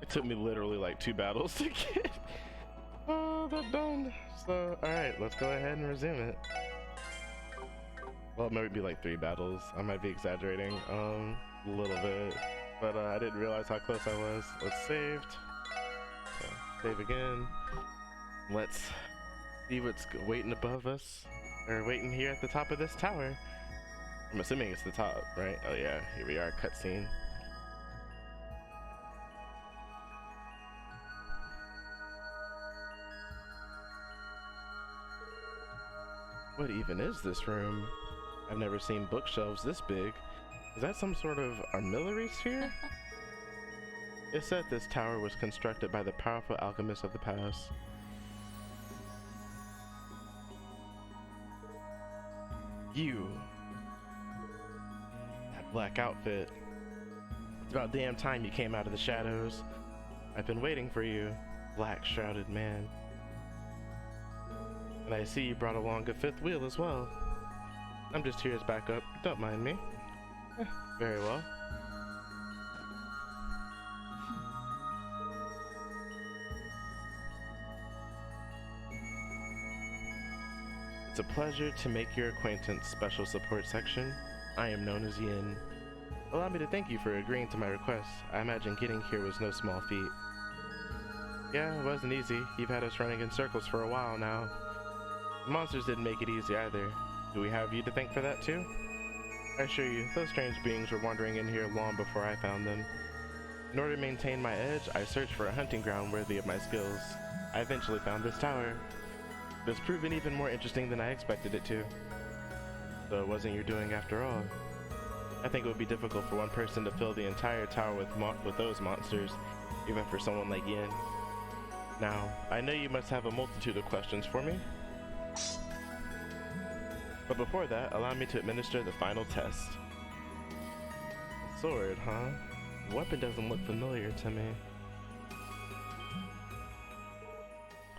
It took me literally like 2 battles to get that done. So, alright, let's go ahead and resume it. Well, it might be like 3 battles. I might be exaggerating a little bit. But I didn't realize how close I was. Let's saved. So, save again. Let's see what's waiting above us. Or waiting here at the top of this tower. I'm assuming it's the top, right? Oh yeah, here we are, cutscene. What even is this room? I've never seen bookshelves this big. Is that some sort of armillary sphere? It's said this tower was constructed by the powerful alchemists of the past. You. That black outfit. It's about damn time you came out of the shadows. I've been waiting for you, black shrouded man. And I see you brought along a 5th wheel as well. I'm just here as backup, don't mind me. Very well. It's a pleasure to make your acquaintance, Special Support Section. I am known as Yin. Allow me to thank you for agreeing to my request. I imagine getting here was no small feat. Yeah, it wasn't easy. You've had us running in circles for a while now. The monsters didn't make it easy either. Do we have you to thank for that too? I assure you, those strange beings were wandering in here long before I found them. In order to maintain my edge, I searched for a hunting ground worthy of my skills. I eventually found this tower. It's proven even more interesting than I expected it to. So it wasn't your doing after all. I think it would be difficult for one person to fill the entire tower with those monsters, even for someone like Yin. Now, I know you must have a multitude of questions for me. But before that, allow me to administer the final test. Sword, huh? The weapon doesn't look familiar to me.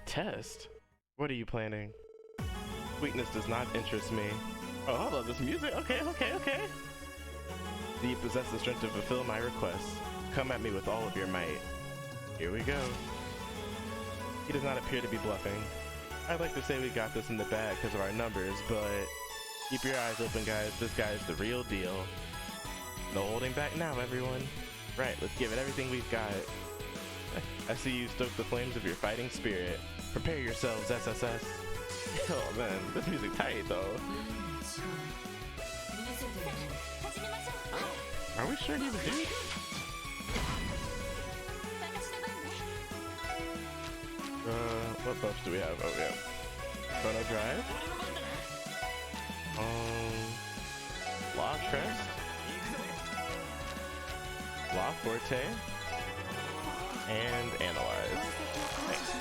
Test? What are you planning? Weakness does not interest me. Oh, hold on, this music? Okay. Do you possess the strength to fulfill my request? Come at me with all of your might. Here we go. He does not appear to be bluffing. I'd like to say we got this in the bag because of our numbers, but keep your eyes open, guys. This guy's the real deal. No holding back now, everyone. Right, let's give it everything we've got. I see you stoke the flames of your fighting spirit. Prepare yourselves, SSS. Oh man, this music tight though. Are we sure he's a dude? What buffs do we have? Oh, yeah. Chrono Drive. Law Crest. Law Forte. And Analyze. Nice.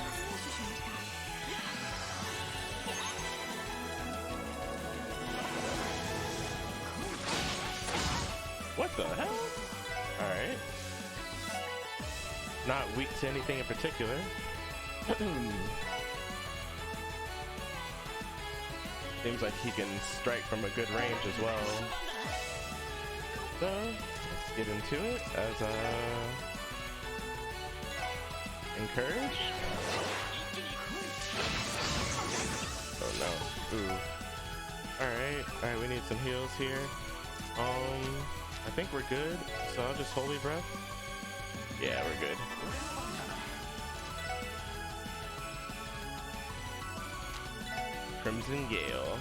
What the hell? Alright. Not weak to anything in particular. Seems like he can strike from a good range as well. So, let's get into it as encourage. Oh no. Ooh. Alright, we need some heals here. I think we're good, so I'll just Holy Breath. Yeah, we're good. Crimson Gale.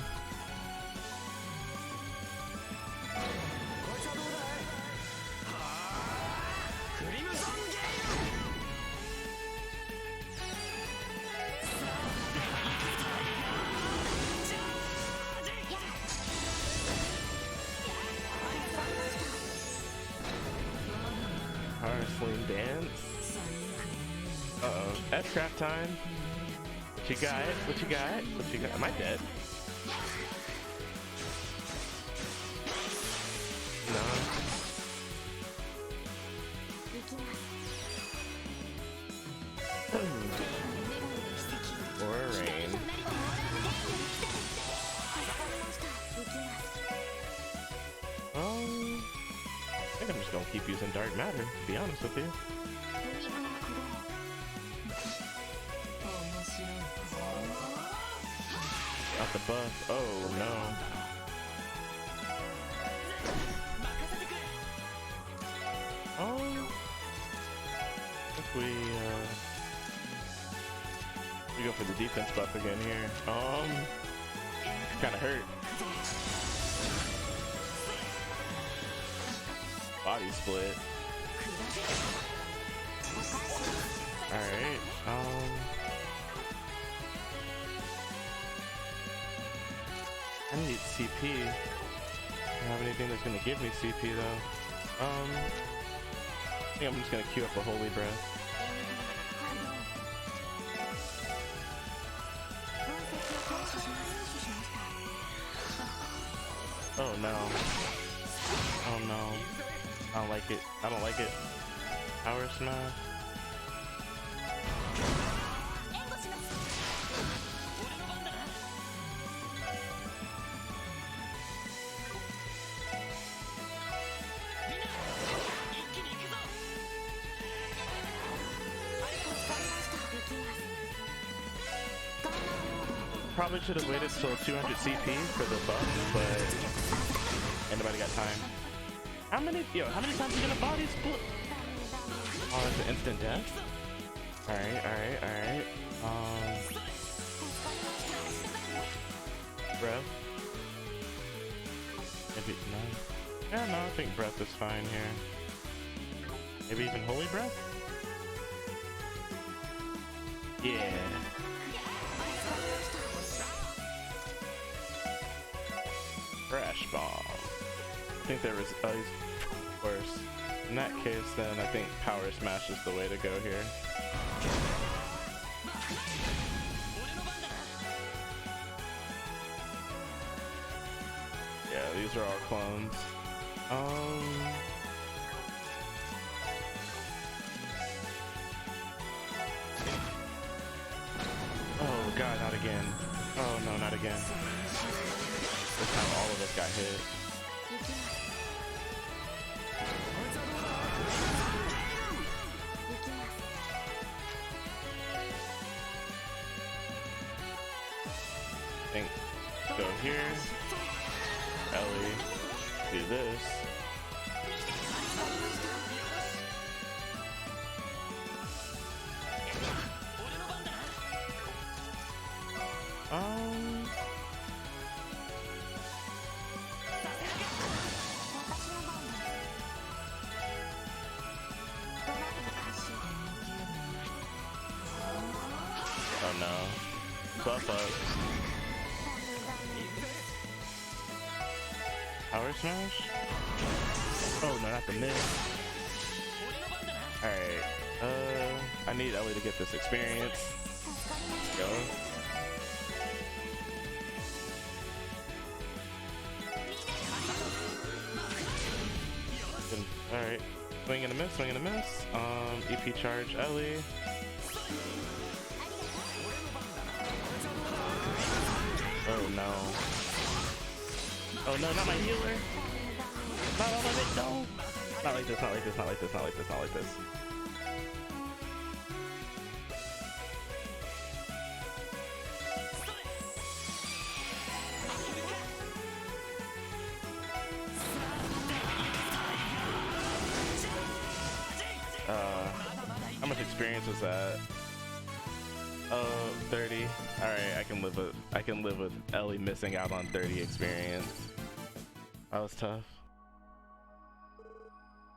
Sling Dance. Uh-oh. F-Craft time. What you got? What you got? What you got? Am I dead? No. Or rain. I think I'm just gonna keep using Dark Matter, to be honest with you. Not the buff. Oh no. Oh. If we go for the defense buff again here. Kind of hurt. Body split. Alright, I need CP. I don't have anything that's gonna give me CP though. I think I'm just gonna queue up a Holy Breath. Oh no. Oh no. I don't like it. I don't like it. Power Smash. Probably should have waited till 200 CP for the buff, but ain't nobody got time. How many times are you gonna body split? Oh, that's an instant death? Alright. Breath. Maybe, no. Yeah, no, I think breath is fine here. Maybe even Holy Breath? Yeah. Crash Bomb. I think there was, he's worse. In that case, then I think Power Smash is the way to go here. Yeah, these are all clones. Oh god, not again. Oh no, not again. This time all of us got hit. Think. Go here. Ellie. Do this. Oh no. Buff up. Power Smash? Oh no, not the mid. Alright. I need Ellie to get this experience. Let's go. Alright. Swing and a miss, swing and a miss. EP charge Ellie. Oh no. Oh no, not my healer! Not all of it, no! Not like this, not like this, not like this, not like this, not like this. How much experience was that? 30. Alright, I can live with Ellie missing out on 30 experience. That was tough.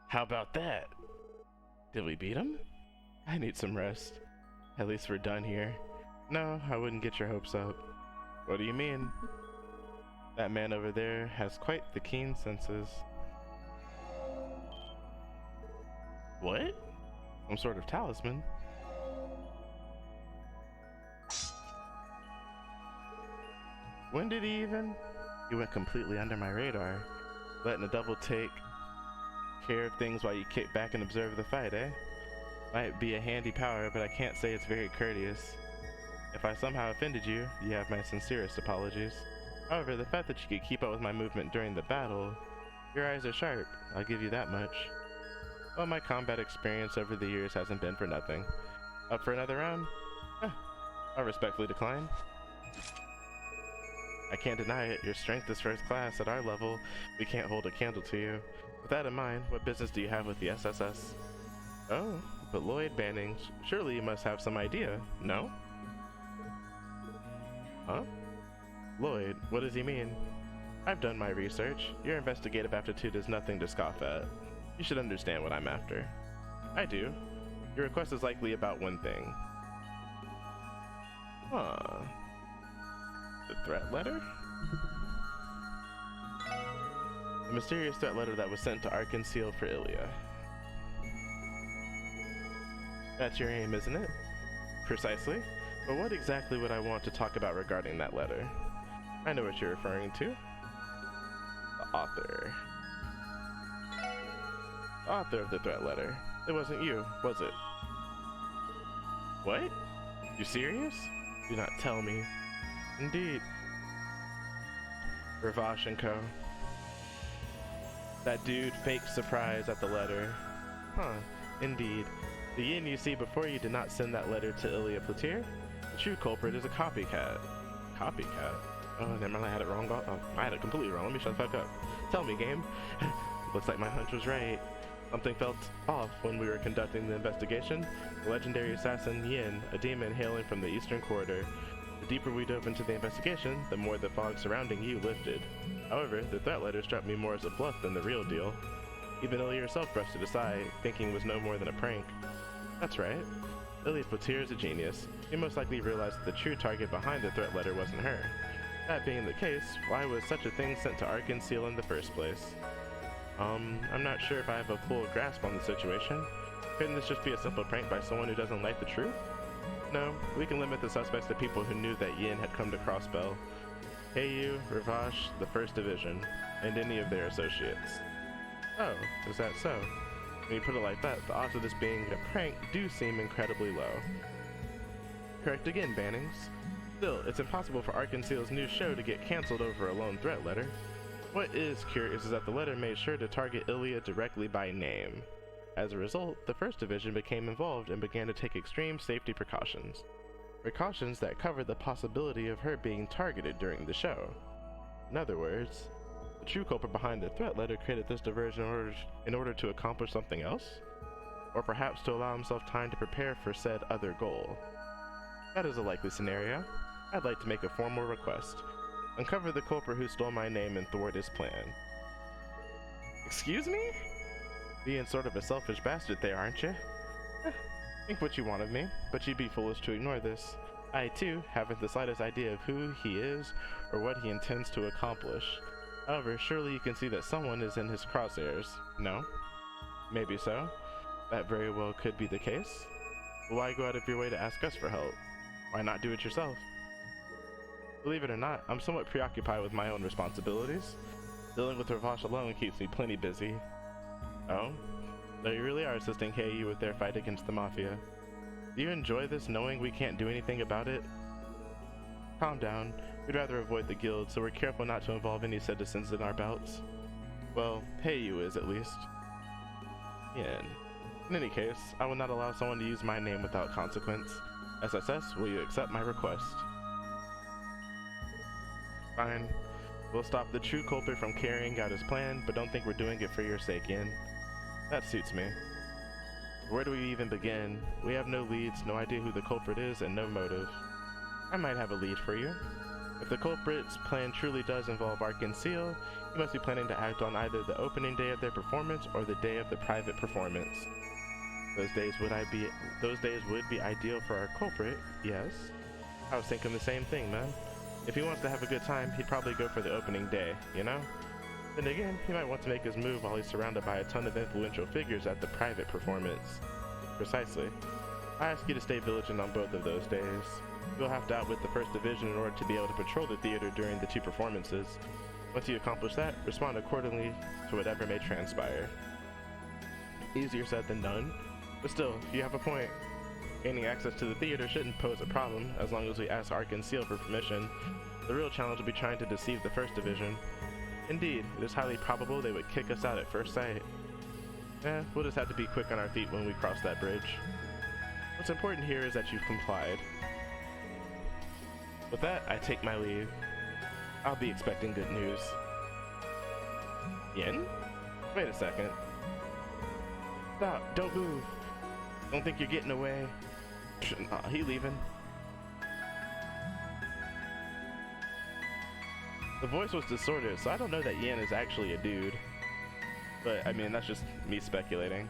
How about that? Did we beat him? I need some rest. At least we're done here. No, I wouldn't get your hopes up. What do you mean? That man over there has quite the keen senses. What? Some sort of talisman? When did he even? He went completely under my radar. Letting a double take care of things while you kick back and observe the fight, eh? Might be a handy power, but I can't say it's very courteous. If I somehow offended you, you have my sincerest apologies. However, the fact that you could keep up with my movement during the battle, your eyes are sharp, I'll give you that much. Well, my combat experience over the years hasn't been for nothing. Up for another round? I'll respectfully decline. I can't deny it, your strength is first class. At our level, we can't hold a candle to you. With that in mind, what business do you have with the SSS? Oh, but Lloyd Banning, surely you must have some idea, no? Huh? Lloyd, what does he mean? I've done my research. Your investigative aptitude is nothing to scoff at. You should understand what I'm after. I do. Your request is likely about one thing. Huh. The threat letter? The mysterious threat letter that was sent to Arkansas for Ilya. That's your aim, isn't it? Precisely. But what exactly would I want to talk about regarding that letter? I know what you're referring to. The author. The author of the threat letter. It wasn't you, was it? What? You serious? Do not tell me. Indeed. Ravash and Co. That dude faked surprise at the letter. Huh, indeed. The yin you see before you did not send that letter to Ilya Platir. The true culprit is a copycat. Copycat? Oh, never mind, I had it wrong. Oh, I had it completely wrong. Let me shut the fuck up. Tell me, game. Looks like my hunch was right. Something felt off when we were conducting the investigation. The legendary assassin Yin, a demon hailing from the eastern corridor. The deeper we dove into the investigation, the more the fog surrounding you lifted. However, the threat letter struck me more as a bluff than the real deal. Even Ilya herself brushed it aside, thinking it was no more than a prank. That's right. Ilya Platir is a genius. He most likely realized that the true target behind the threat letter wasn't her. That being the case, why was such a thing sent to Arkansas in the first place? I'm not sure if I have a full grasp on the situation. Couldn't this just be a simple prank by someone who doesn't like the truth? No, we can limit the suspects to people who knew that Yin had come to Crossbell. Heiyu, Ravash, the First Division, and any of their associates. Oh, is that so? When you put it like that, the odds of this being a prank do seem incredibly low. Correct again, Bannings. Still, it's impossible for Arkansas's new show to get cancelled over a lone threat letter. What is curious is that the letter made sure to target Ilya directly by name. As a result, the First Division became involved and began to take extreme safety precautions. Precautions that covered the possibility of her being targeted during the show. In other words, the true culprit behind the threat letter created this diversion in order to accomplish something else? Or perhaps to allow himself time to prepare for said other goal. That is a likely scenario. I'd like to make a formal request. Uncover the culprit who stole my name and thwart his plan. Excuse me? Being sort of a selfish bastard there, aren't you? Think what you want of me, but you'd be foolish to ignore this. I, too, haven't the slightest idea of who he is or what he intends to accomplish. However, surely you can see that someone is in his crosshairs, no? Maybe so. That very well could be the case. But why go out of your way to ask us for help? Why not do it yourself? Believe it or not, I'm somewhat preoccupied with my own responsibilities. Dealing with Ravash alone keeps me plenty busy. Oh? So you really are assisting Heiyu with their fight against the Mafia. Do you enjoy this, knowing we can't do anything about it? Calm down. We'd rather avoid the guild, so we're careful not to involve any citizens in our bouts. Well, Heiyu is at least. Yin. In any case, I will not allow someone to use my name without consequence. SSS, will you accept my request? Fine. We'll stop the true culprit from carrying out his plan, but don't think we're doing it for your sake, Yin. That suits me. Where do we even begin? We have no leads, no idea who the culprit is, and no motive. I might have a lead for you. If the culprit's plan truly does involve Arkansas, he must be planning to act on either the opening day of their performance or the day of the private performance. Those days would be ideal for our culprit, yes. I was thinking the same thing, man. If he wants to have a good time, he'd probably go for the opening day, you know? Then again, he might want to make his move while he's surrounded by a ton of influential figures at the private performance. Precisely. I ask you to stay vigilant on both of those days. You'll have to outwit the First Division in order to be able to patrol the theater during the two performances. Once you accomplish that, respond accordingly to whatever may transpire. Easier said than done, but still, you have a point. Gaining access to the theater shouldn't pose a problem, as long as we ask Arkansas for permission. The real challenge will be trying to deceive the First Division. Indeed, it is highly probable they would kick us out at first sight. We'll just have to be quick on our feet when we cross that bridge. What's important here is that you've complied. With that, I take my leave. I'll be expecting good news. Yin? Wait a second. Stop, don't move. Don't think you're getting away. He leaving. The voice was distorted, so I don't know that Yin is actually a dude. But, I mean, that's just me speculating.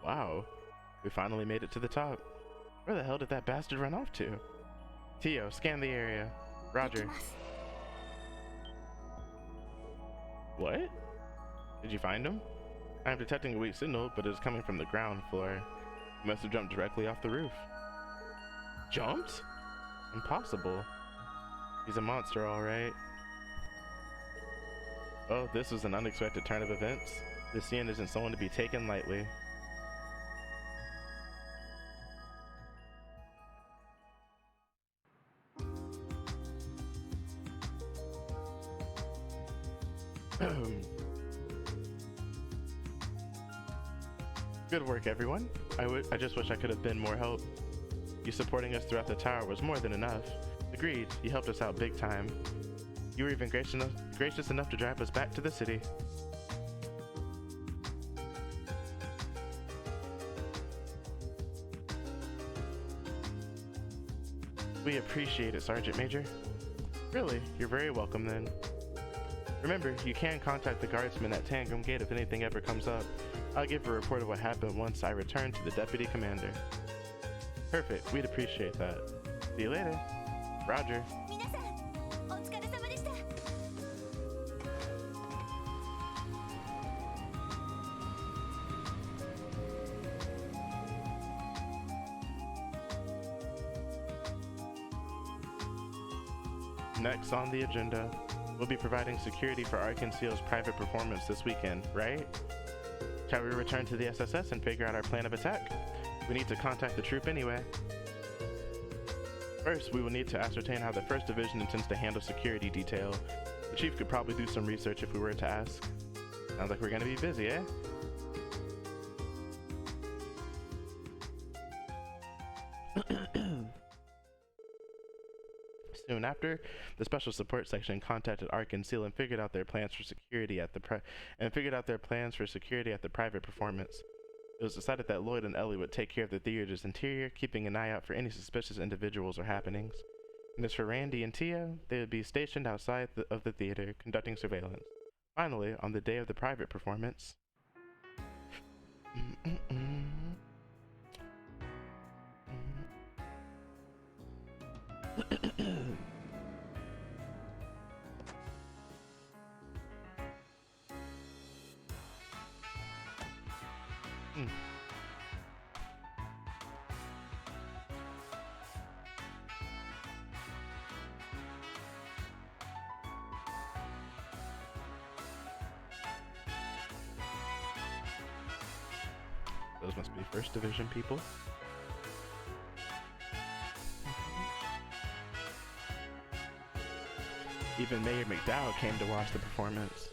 Wow, we finally made it to the top. Where the hell did that bastard run off to? Tio, scan the area. Roger. What? Did you find him? I am detecting a weak signal, but it is coming from the ground floor. He must have jumped directly off the roof. Jumped? Impossible. He's a monster, alright. Oh, this was an unexpected turn of events. This Yin isn't someone to be taken lightly. Good work, everyone. I just wish I could have been more help. You supporting us throughout the tower was more than enough. Agreed, you helped us out big time. You were even gracious enough to drive us back to the city. We appreciate it, Sergeant Major. Really, you're very welcome then. Remember, you can contact the guardsmen at Tangram Gate if anything ever comes up. I'll give a report of what happened once I return to the Deputy Commander. Perfect, we'd appreciate that. See you later. Roger. Next on the agenda, we'll be providing security for Arkanseal's private performance this weekend, right? Shall we return to the SSS and figure out our plan of attack? We need to contact the troop anyway. First, we will need to ascertain how the 1st Division intends to handle security detail. The Chief could probably do some research if we were to ask. Sounds like we're gonna be busy, eh? Soon after, the Special Support Section contacted Arkanseal and figured out their plans for security at the private performance. It was decided that Lloyd and Ellie would take care of the theater's interior, keeping an eye out for any suspicious individuals or happenings. And as for Randy and Tia, they would be stationed outside of the theater, conducting surveillance. Finally, on the day of the private performance... Those must be 1st Division people. Even Mayor McDowell came to watch the performance.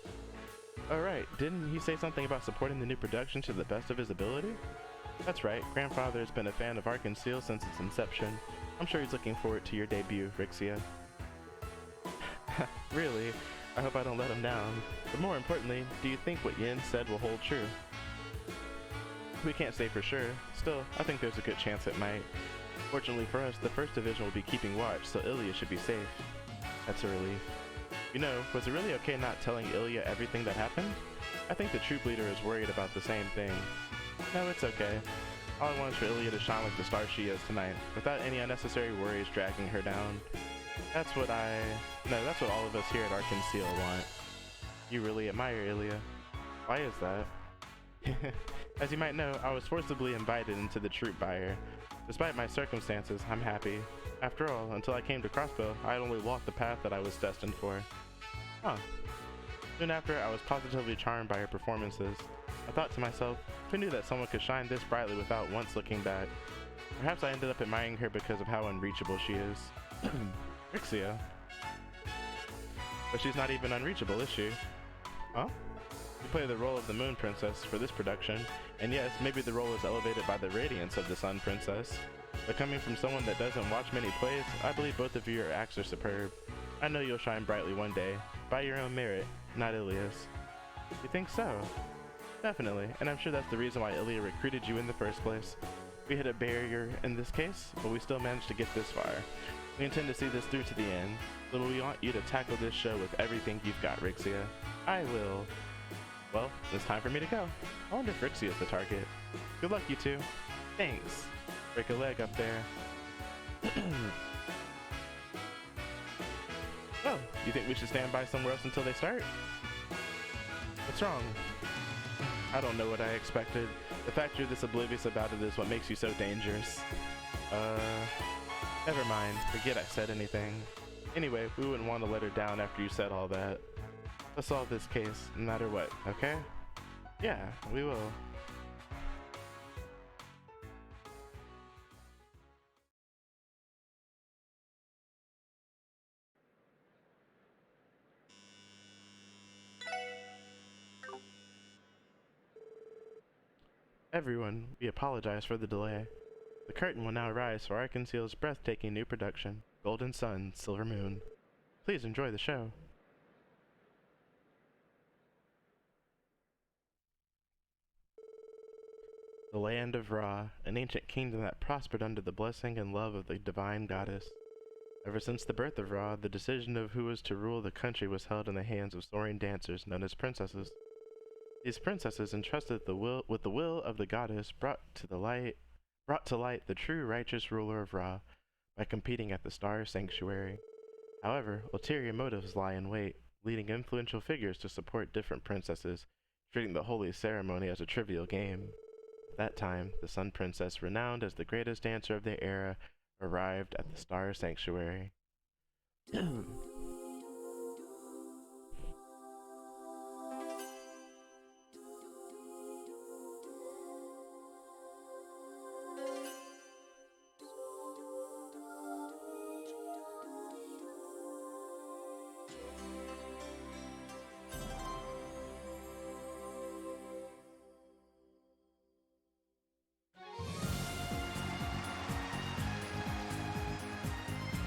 Alright, didn't he say something about supporting the new production to the best of his ability? That's right, Grandfather has been a fan of Arkanseal since its inception. I'm sure he's looking forward to your debut, Rixia. Really? I hope I don't let him down. But more importantly, do you think what Yin said will hold true? We can't say for sure. Still, I think there's a good chance it might. Fortunately for us, the 1st Division will be keeping watch, so Ilya should be safe. That's a relief. You know, was it really okay not telling Ilya everything that happened? I think the troop leader is worried about the same thing. No, it's okay. All I want is for Ilya to shine like the star she is tonight, without any unnecessary worries dragging her down. That's what all of us here at Arkanseal want. You really admire Ilya. Why is that? As you might know, I was forcibly invited into the troop by her. Despite my circumstances, I'm happy. After all, until I came to Crossbow, I had only walked the path that I was destined for. Huh. Soon after, I was positively charmed by her performances. I thought to myself, who knew that someone could shine this brightly without once looking back? Perhaps I ended up admiring her because of how unreachable she is. Rixia. But she's not even unreachable, is she? Huh? You play the role of the Moon Princess for this production, and yes, maybe the role is elevated by the radiance of the Sun Princess. But coming from someone that doesn't watch many plays, I believe both of your acts are superb. I know you'll shine brightly one day, by your own merit, not Ilia's. You think so? Definitely, and I'm sure that's the reason why Ilia recruited you in the first place. We hit a barrier in this case, but we still managed to get this far. We intend to see this through to the end, so we want you to tackle this show with everything you've got, Rixia. I will. Well, it's time for me to go. I wonder if Rixia's the target. Good luck, you two. Thanks. Break a leg up there. Oh, you think we should stand by somewhere else until they start? What's wrong? I don't know what I expected. The fact you're this oblivious about it is what makes you so dangerous. Never mind. Forget I said anything. Anyway, we wouldn't want to let her down after you said all that. Let's solve this case, no matter what, okay? Yeah, we will. Everyone, we apologize for the delay. The curtain will now rise for Arkansas's breathtaking new production, Golden Sun, Silver Moon. Please enjoy the show. The land of Ra, an ancient kingdom that prospered under the blessing and love of the divine goddess. Ever since the birth of Ra, the decision of who was to rule the country was held in the hands of soaring dancers known as princesses. These princesses, entrusted with the will of the goddess, brought to light the true righteous ruler of Ra by competing at the Star Sanctuary. However, ulterior motives lie in wait, leading influential figures to support different princesses, treating the holy ceremony as a trivial game. At that time, the Sun Princess, renowned as the greatest dancer of the era, arrived at the Star Sanctuary.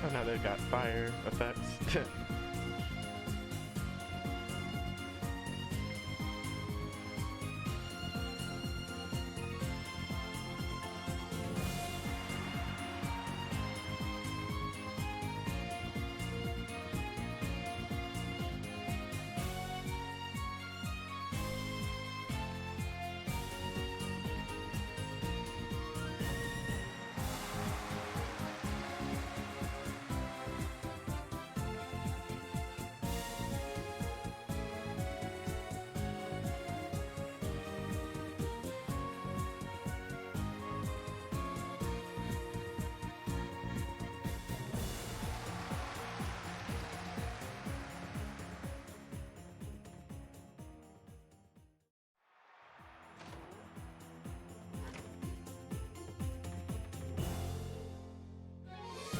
Oh, now they've got fire effects.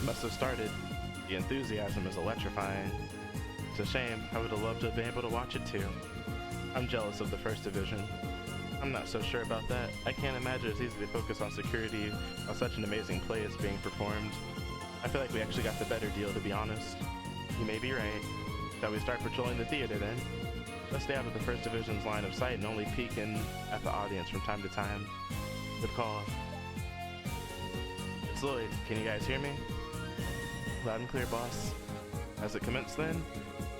Must have started. The enthusiasm is electrifying. It's a shame. I would have loved to have been able to watch it too. I'm jealous of the First Division. I'm not so sure about that. I can't imagine it's easy to focus on security while such an amazing play is being performed. I feel like we actually got the better deal, to be honest. You may be right. Shall we start patrolling the theater then? Let's stay out of the First Division's line of sight and only peek in at the audience from time to time. Good call. It's Lloyd. Can you guys hear me? Loud and clear, boss. Has it commenced then?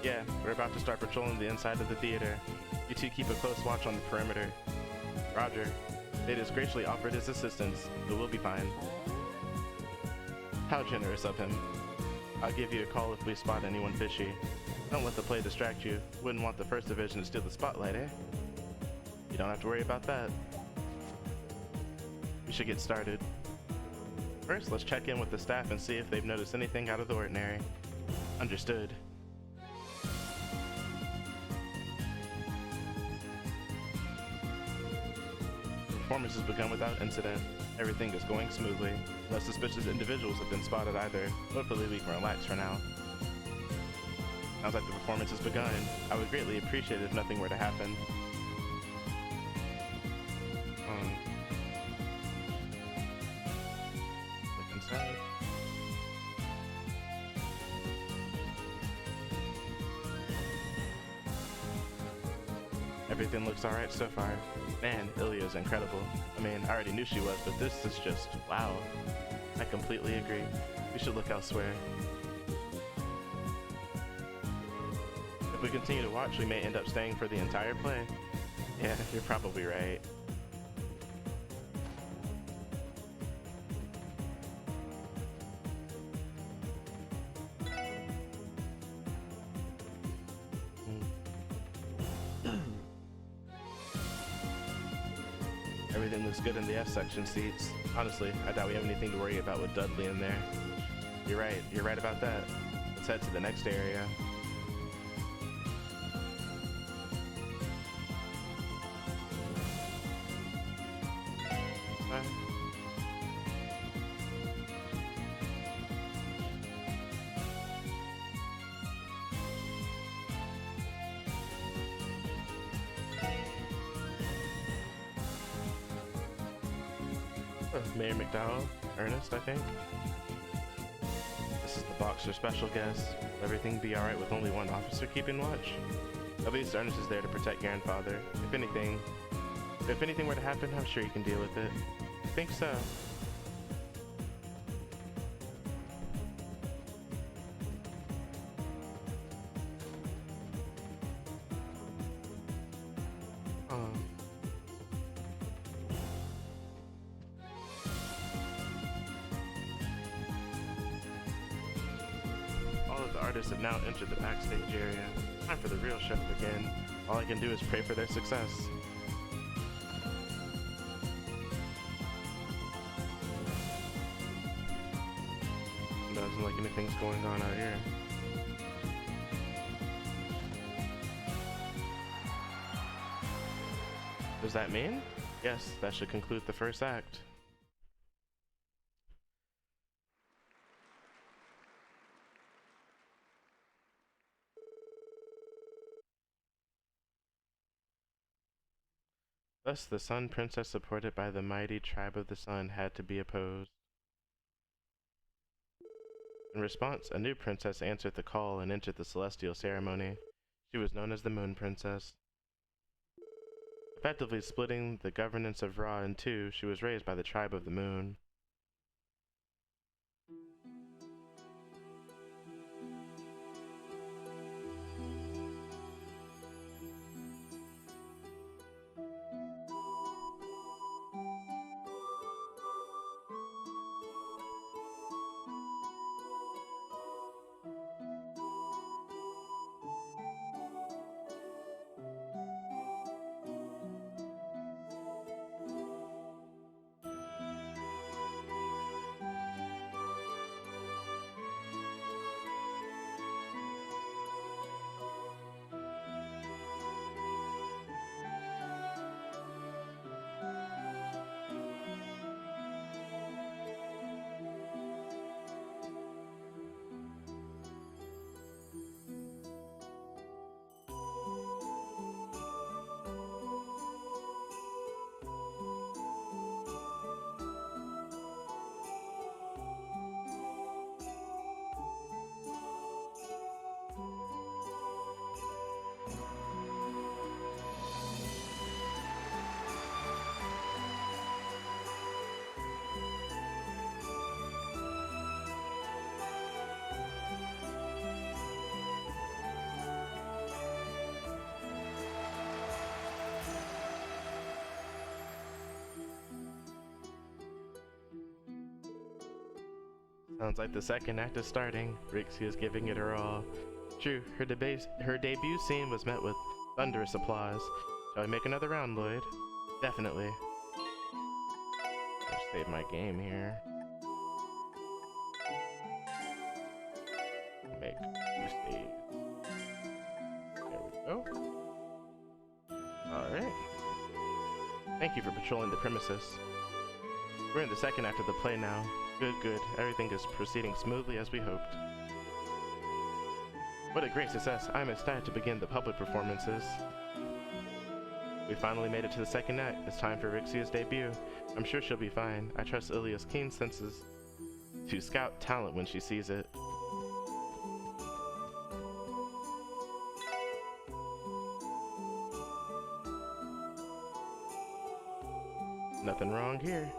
Yeah, we're about to start patrolling the inside of the theater. You two keep a close watch on the perimeter. Roger. Nate has graciously offered his assistance, but we'll be fine. How generous of him. I'll give you a call if we spot anyone fishy. Don't let the play distract you. Wouldn't want the First Division to steal the spotlight, eh? You don't have to worry about that. We should get started. First, let's check in with the staff and see if they've noticed anything out of the ordinary. Understood. The performance has begun without incident. Everything is going smoothly. No suspicious individuals have been spotted either. Hopefully we can relax for now. Sounds like the performance has begun. I would greatly appreciate it if nothing were to happen. Look inside. Everything looks alright so far. Man, Ilya's incredible. I mean, I already knew she was, but this is just wow. I completely agree. We should look elsewhere. If we continue to watch, we may end up staying for the entire play. Yeah, you're probably right. Everything looks good in the F-section seats. Honestly, I doubt we have anything to worry about with Dudley in there. You're right about that. Let's head to the next area. Mayor McDowell, Ernest, I think. This is the Boxer special guest. Will everything be alright with only one officer keeping watch? At least Ernest is there to protect grandfather. If anything were to happen, I'm sure you can deal with it. I think so. Artists have now entered the backstage area. Time for the real show to begin. All I can do is pray for their success. Doesn't like anything's going on out here. Does that mean? Yes, that should conclude the first act. Thus, the Sun Princess, supported by the mighty tribe of the Sun, had to be opposed. In response, a new princess answered the call and entered the celestial ceremony. She was known as the Moon Princess. Effectively splitting the governance of Ra in two, she was raised by the tribe of the Moon. Sounds like the second act is starting. Rixie is giving it her all. True, her debut scene was met with thunderous applause. Shall we make another round, Lloyd? Definitely. I'll save my game here. Make two saves. There we go. Alright. Thank you for patrolling the premises. We're in the second act of the play now. Good. Everything is proceeding smoothly as we hoped. What a great success. I'm ecstatic to begin the public performances. We finally made it to the second act. It's time for Rixia's debut. I'm sure she'll be fine. I trust Ilia's keen senses to scout talent when she sees it. Nothing wrong here.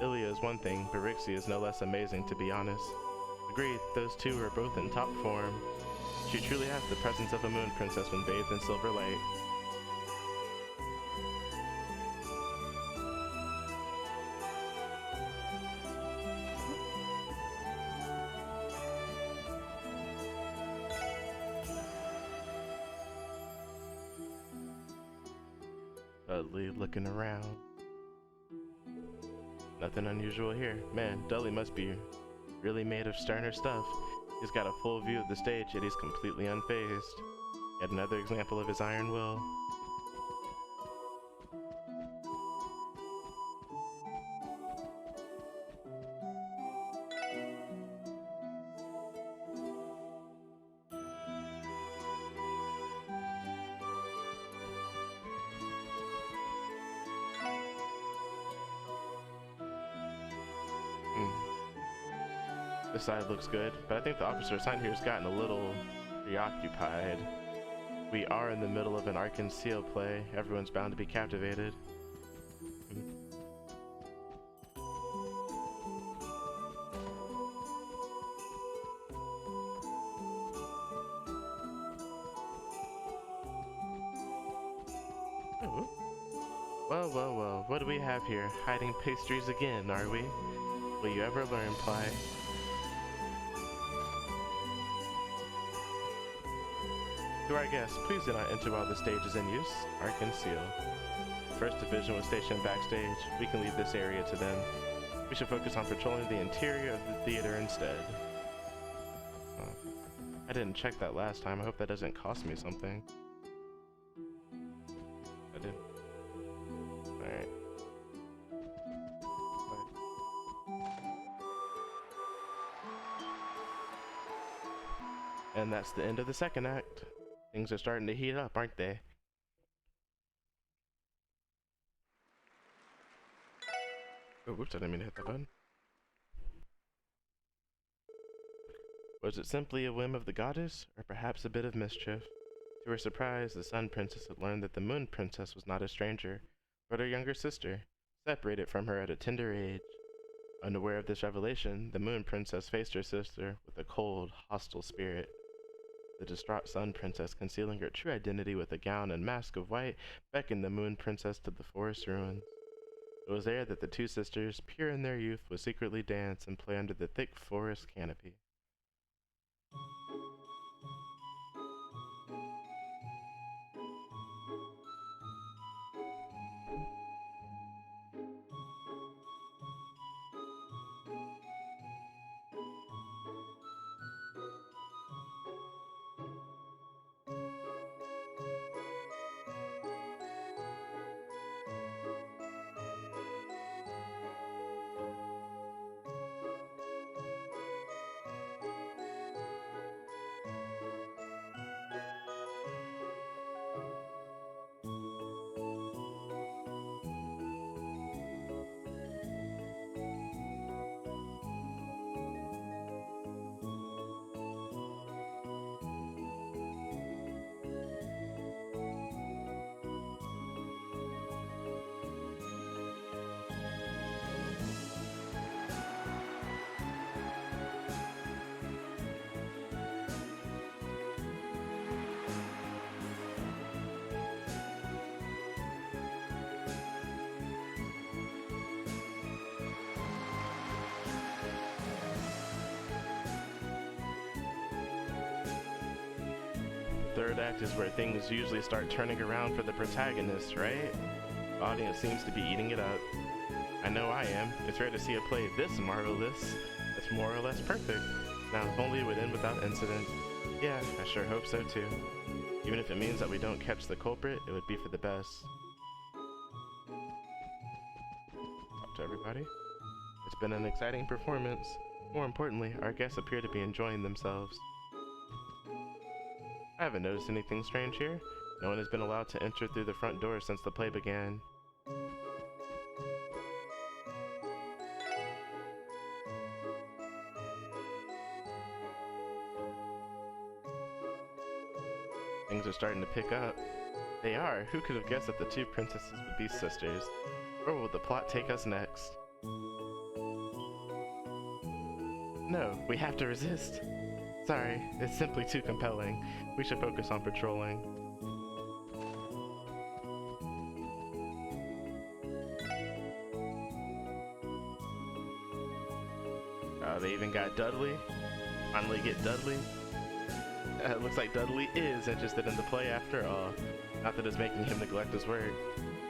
Ilia is one thing, but Rixia is no less amazing, to be honest. Agreed, those two are both in top form. She truly has the presence of a moon princess when bathed in silver light. Dudley looking around. Nothing unusual here. Man, Dudley must be really made of sterner stuff. He's got a full view of the stage, yet he's completely unfazed. Yet another example of his iron will. This side looks good, but I think the officer assigned here has gotten a little preoccupied. We are in the middle of an Arcan Seal play. Everyone's bound to be captivated. Oh. Well, well, well, what do we have here? Hiding pastries again, are we? Will you ever learn, Ply? To our guests, please do not enter while the stage is in use. Arcan Seal. First Division was stationed backstage. We can leave this area to them. We should focus on patrolling the interior of the theater instead. I didn't check that last time. I hope that doesn't cost me something. I didn't. Alright. And that's the end of the second act. Things are starting to heat up, aren't they? Oh, whoops, I didn't mean to hit that button. Was it simply a whim of the goddess, or perhaps a bit of mischief? To her surprise, the Sun Princess had learned that the Moon Princess was not a stranger, but her younger sister, separated from her at a tender age. Unaware of this revelation, the Moon Princess faced her sister with a cold, hostile spirit. The distraught Sun Princess, concealing her true identity with a gown and mask of white, beckoned the Moon Princess to the forest ruins. It was there that the two sisters, pure in their youth, would secretly dance and play under the thick forest canopy. Third act is where things usually start turning around for the protagonist, right? The audience seems to be eating it up. I know I am. It's rare to see a play this marvelous. It's more or less perfect. Now, if only it would end without incident. Yeah, I sure hope so too. Even if it means that we don't catch the culprit, it would be for the best. Up to everybody. It's been an exciting performance. More importantly, our guests appear to be enjoying themselves. I haven't noticed anything strange here. No one has been allowed to enter through the front door since the play began. Things are starting to pick up. They are. Who could have guessed that the two princesses would be sisters? Where will the plot take us next? No, we have to resist. Sorry, it's simply too compelling. We should focus on patrolling. They even got Dudley. Finally get Dudley. It looks like Dudley is interested in the play after all. Not that it's making him neglect his work.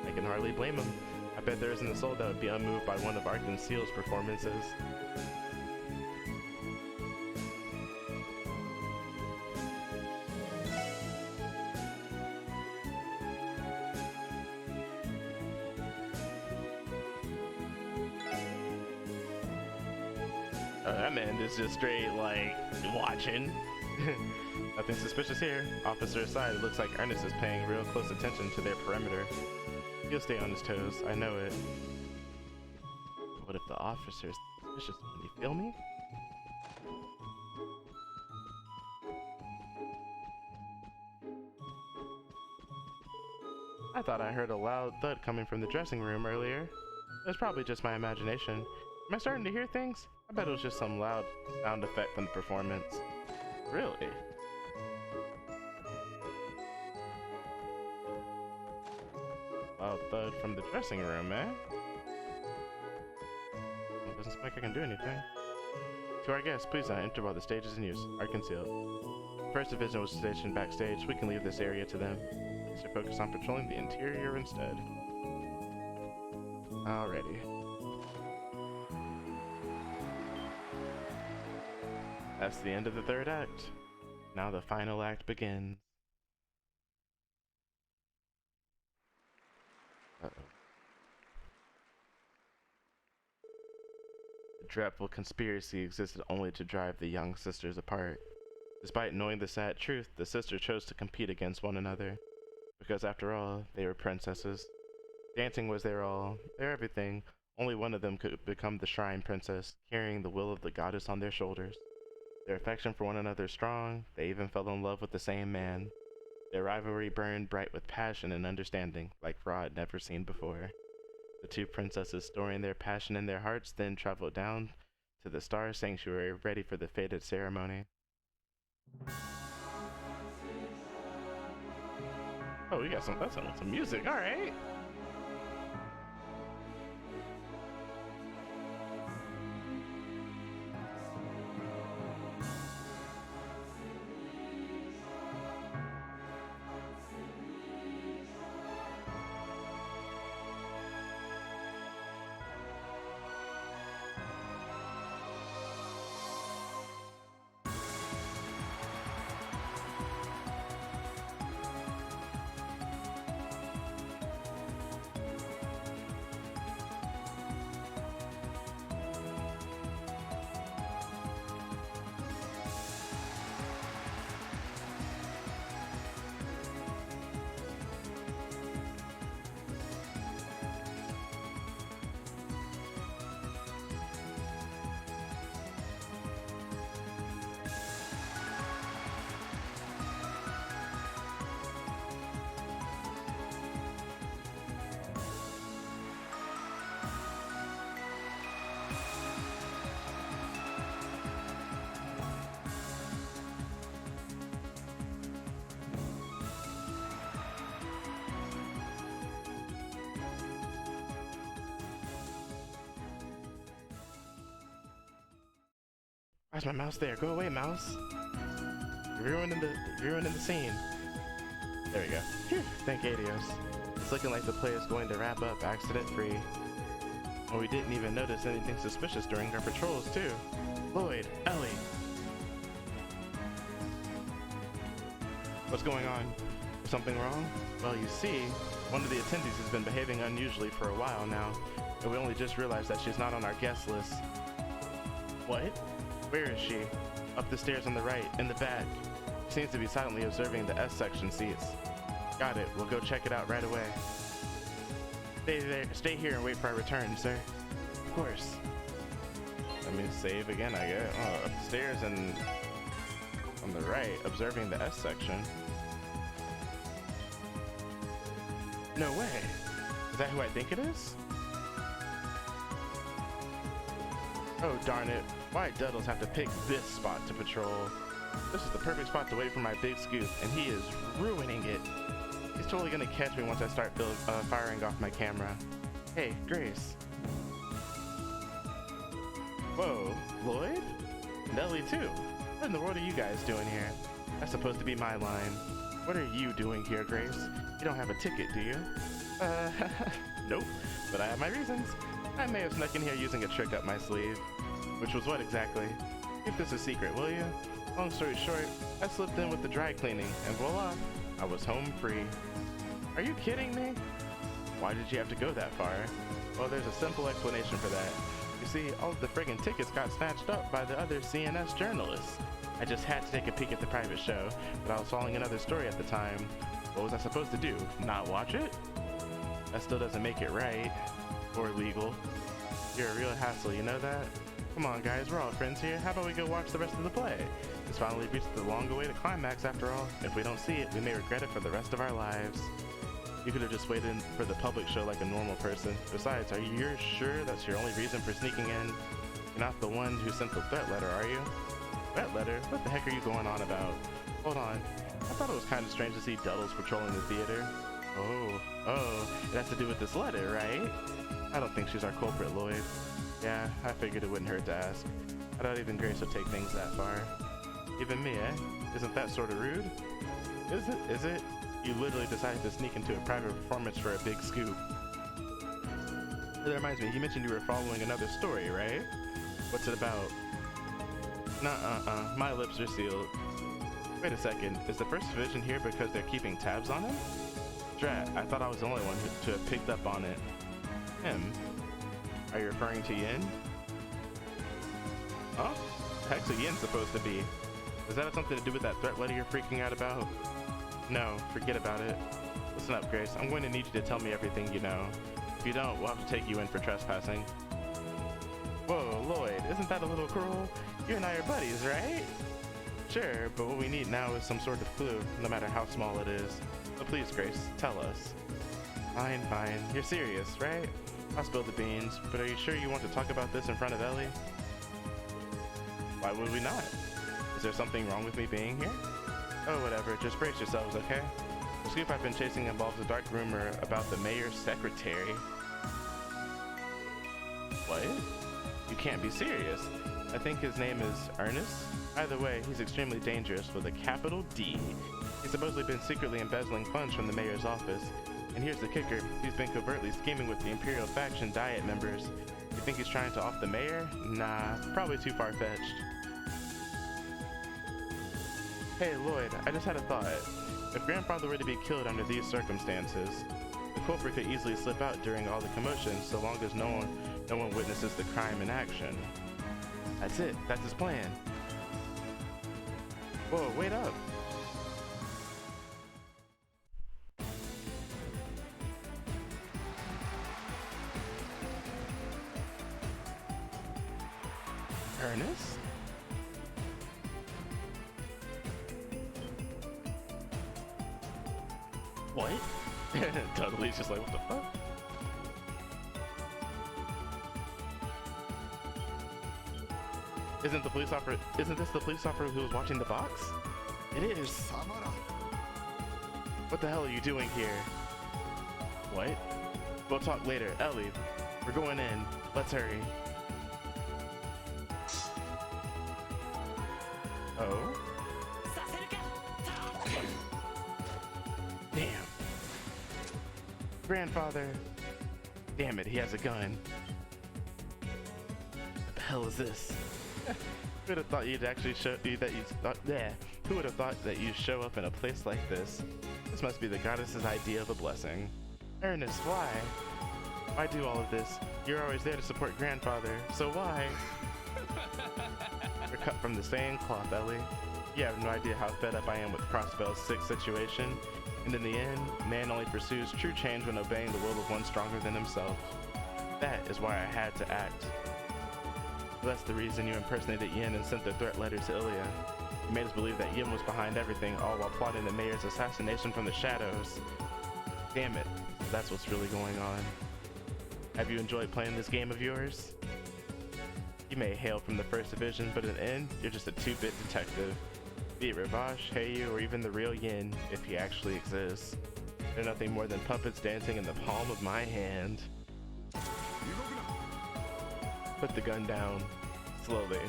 I can hardly blame him. I bet there isn't a soul that would be unmoved by one of Arden Seal's performances. That man is just straight, like, watching. Nothing suspicious here. Officer aside, it looks like Ernest is paying real close attention to their perimeter. He'll stay on his toes, I know it. What if the officer is the suspicious one, you feel me? I thought I heard a loud thud coming from the dressing room earlier. It was probably just my imagination. Am I starting to hear things? I bet it was just some loud sound effect from the performance. Really? Loud thud from the dressing room, eh? Well, it doesn't seem like I can do anything. To our guests, please don't enter while the stage is in use. Are concealed. First division was stationed backstage. We can leave this area to them. We should focus on patrolling the interior instead. Alrighty. That's the end of the third act. Now the final act begins. Uh-oh. The dreadful conspiracy existed only to drive the young sisters apart. Despite knowing the sad truth, the sisters chose to compete against one another. Because after all, they were princesses. Dancing was their all, their everything. Only one of them could become the shrine princess, carrying the will of the goddess on their shoulders. Their affection for one another strong, they even fell in love with the same man. Their rivalry burned bright with passion and understanding, like Rod never seen before. The two princesses, storing their passion in their hearts, then traveled down to the Star Sanctuary, ready for the fated ceremony. Oh, we got some music, alright! Why's my mouse there? Go away, mouse. You're ruining the scene. There we go. Phew, thank Adios. It's looking like the play is going to wrap up accident-free. And we didn't even notice anything suspicious during our patrols, too. Lloyd, Ellie. What's going on? Is something wrong? Well, you see, one of the attendees has been behaving unusually for a while now, and we only just realized that she's not on our guest list. What? Where is she? Up the stairs on the right, in the back. She seems to be silently observing the S-section seats. Got it. We'll go check it out right away. Stay here and wait for our return, sir. Of course. Let me save again, I guess. Oh, upstairs and on the right, observing the S section. No way. Is that who I think it is? Oh, darn it. Why Duddles have to pick this spot to patrol? This is the perfect spot to wait for my big scoop, and he is ruining it. He's totally gonna catch me once I start firing off my camera. Hey, Grace. Whoa, Lloyd? Nelly too. What in the world are you guys doing here? That's supposed to be my line. What are you doing here, Grace? You don't have a ticket, do you? Nope, but I have my reasons. I may have snuck in here using a trick up my sleeve. Which was what exactly? Keep this a secret, will you? Long story short, I slipped in with the dry cleaning, and voila, I was home free. Are you kidding me? Why did you have to go that far? Well, there's a simple explanation for that. You see, all of the friggin' tickets got snatched up by the other CNS journalists. I just had to take a peek at the private show, but I was following another story at the time. What was I supposed to do? Not watch it? That still doesn't make it right. Or legal. You're a real hassle, you know that? Come on guys, we're all friends here. How about we go watch the rest of the play? It's finally reached the long-awaited climax after all. If we don't see it, we may regret it for the rest of our lives. You could have just waited for the public show like a normal person. Besides, are you sure that's your only reason for sneaking in? You're not the one who sent the threat letter, are you? Threat letter? What the heck are you going on about? Hold on. I thought it was kind of strange to see Duddles patrolling the theater. Oh, it has to do with this letter, right? I don't think she's our culprit, Lloyd. Yeah, I figured it wouldn't hurt to ask. I doubt even Grace would take things that far. Even me, eh? Isn't that sort of rude? Is it? You literally decided to sneak into a private performance for a big scoop. That reminds me, you mentioned you were following another story, right? What's it about? Nuh-uh, my lips are sealed. Wait a second, is the First Division here because they're keeping tabs on him? Drat, I thought I was the only one to have picked up on it. Him? Are you referring to Yin? Huh? The heck's a Yin supposed to be? Does that have something to do with that threat letter you're freaking out about? No, forget about it. Listen up, Grace. I'm going to need you to tell me everything you know. If you don't, we'll have to take you in for trespassing. Whoa, Lloyd, isn't that a little cruel? You and I are buddies, right? Sure, but what we need now is some sort of clue, no matter how small it is. So please, Grace, tell us. Fine. You're serious, right? I'll spill the beans, but are you sure you want to talk about this in front of Ellie? Why would we not? Is there something wrong with me being here? Oh, whatever, just brace yourselves, okay? The scoop I've been chasing involves a dark rumor about the mayor's secretary. What? You can't be serious. I think his name is Ernest. Either way, he's extremely dangerous with a capital D. He's supposedly been secretly embezzling funds from the mayor's office. And here's the kicker, he's been covertly scheming with the Imperial faction Diet members. You think he's trying to off the mayor? Nah, probably too far-fetched. Hey Lloyd, I just had a thought. If Grandfather were to be killed under these circumstances, the culprit could easily slip out during all the commotion so long as no one witnesses the crime in action. That's it, that's his plan. Whoa, wait up. Ernest? What? Totally just like, what the fuck? Isn't this the police officer who was watching the box? It is. What the hell are you doing here? What? We'll talk later. Ellie, we're going in. Let's hurry. Oh? Damn. Grandfather. Damn it, he has a gun. What the hell is this? Who would have thought you'd actually Who would have thought that you'd show up in a place like this? This must be the goddess's idea of a blessing. Ernest, why? Why do all of this? You're always there to support Grandfather, so why? We're cut from the same cloth, Ellie. You have no idea how fed up I am with Crossbell's sick situation, and in the end, man only pursues true change when obeying the will of one stronger than himself. That is why I had to act. That's the reason you impersonated Yin and sent the threat letter to Ilya. You made us believe that Yin was behind everything, all while plotting the mayor's assassination from the shadows. Damn it, that's what's really going on. Have you enjoyed playing this game of yours? You may hail from the First Division, but in the end, you're just a 2-bit detective. Be it Ravash, Heiyu, or even the real Yin, if he actually exists. They're nothing more than puppets dancing in the palm of my hand. Put the gun down. Slowly.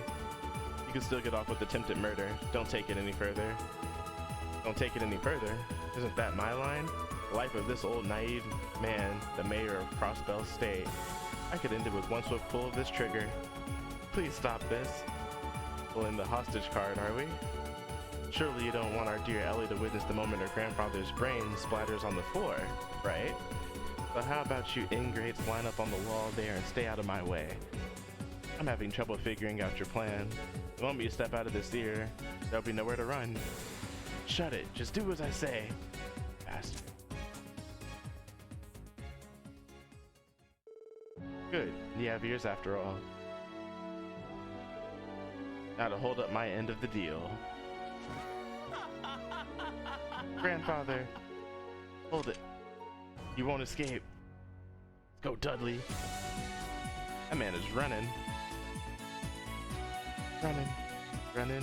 You can still get off with attempted murder. Don't take it any further. Don't take it any further? Isn't that my line? The life of this old naive man, the mayor of Crossbell State. I could end it with one swift pull of this trigger. Please stop this. Pulling the hostage card, are we? Surely you don't want our dear Ellie to witness the moment her grandfather's brain splatters on the floor, right? But how about you ingrates line up on the wall there and stay out of my way? I'm having trouble figuring out your plan. The moment you step out of this theater, there'll be nowhere to run. Shut it, just do as I say. Bastard. Good, you have ears after all. Now to hold up my end of the deal. Grandfather, hold it. You won't escape. Go, Dudley. That man is running. Running.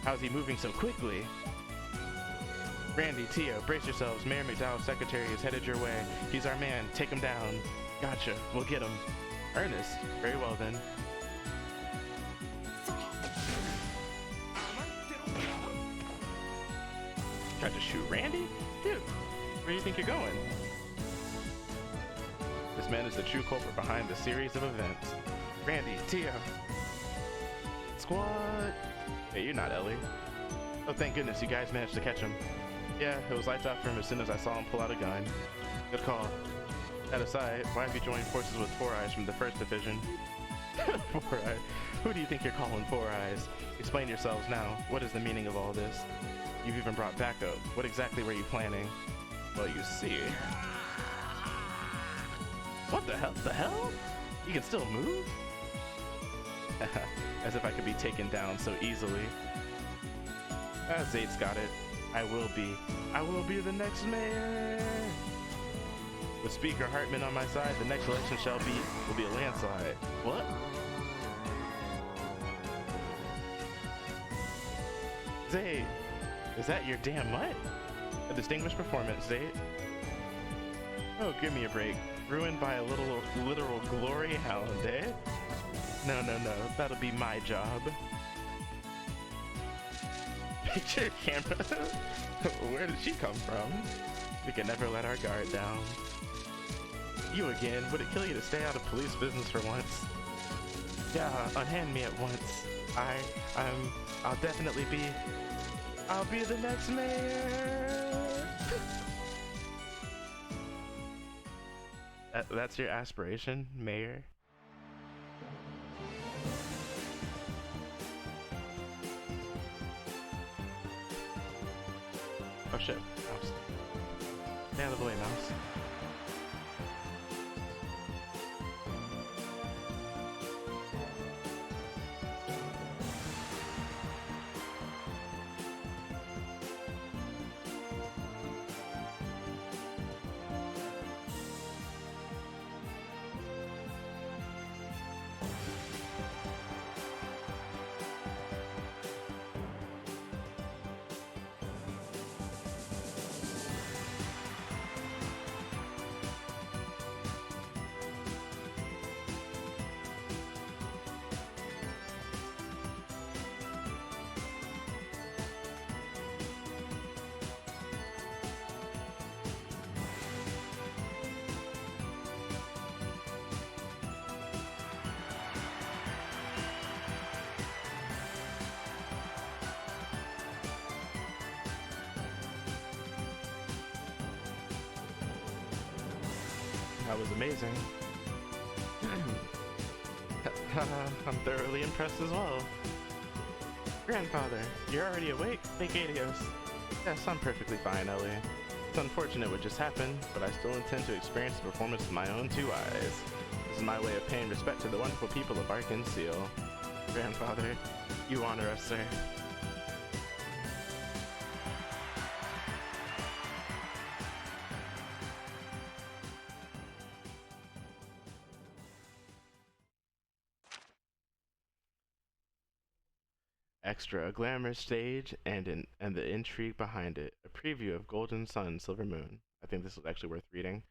How's he moving so quickly? Randy, Tio, brace yourselves. Mayor McDowell's secretary is headed your way. He's our man. Take him down. Gotcha. We'll get him. Ernest. Very well then. Tried to shoot Randy? Dude, where do you think you're going? This man is the true culprit behind the series of events. Randy, Tio. Squad. Hey, you're not Ellie. Oh, thank goodness you guys managed to catch him. Yeah, it was lights out for him as soon as I saw him pull out a gun. Good call. That aside, why have you joined forces with Four Eyes from the First Division? Four Eyes? Who do you think you're calling Four Eyes? Explain yourselves now. What is the meaning of all this? You've even brought backup. What exactly were you planning? Well, you see. What the hell? The hell? You can still move? As if I could be taken down so easily. Zate's got it. I will be the next mayor. With Speaker Hartman on my side, the next election will be a landslide. What? Zate, is that your damn what? A distinguished performance, Zate. Oh, give me a break. Ruined by a literal glory hound, eh? No, that'll be my job. Picture camera. Where did she come from? We can never let our guard down. You again? Would it kill you to stay out of police business for once? Yeah, unhand me at once. I'll definitely be. I'll be the next mayor. That's your aspiration, mayor? Oh shit, mouse. Stay out of the way, mouse. That was amazing. I'm thoroughly impressed as well. Grandfather, you're already awake? Take Adios. Yes, I'm perfectly fine, Ellie. It's unfortunate what just happened, but I still intend to experience the performance with my own two eyes. This is my way of paying respect to the wonderful people of Arkansas. Grandfather, you honor us, sir. Extra, a glamorous stage and the intrigue behind it. A preview of Golden Sun, Silver Moon. I think this was actually worth reading.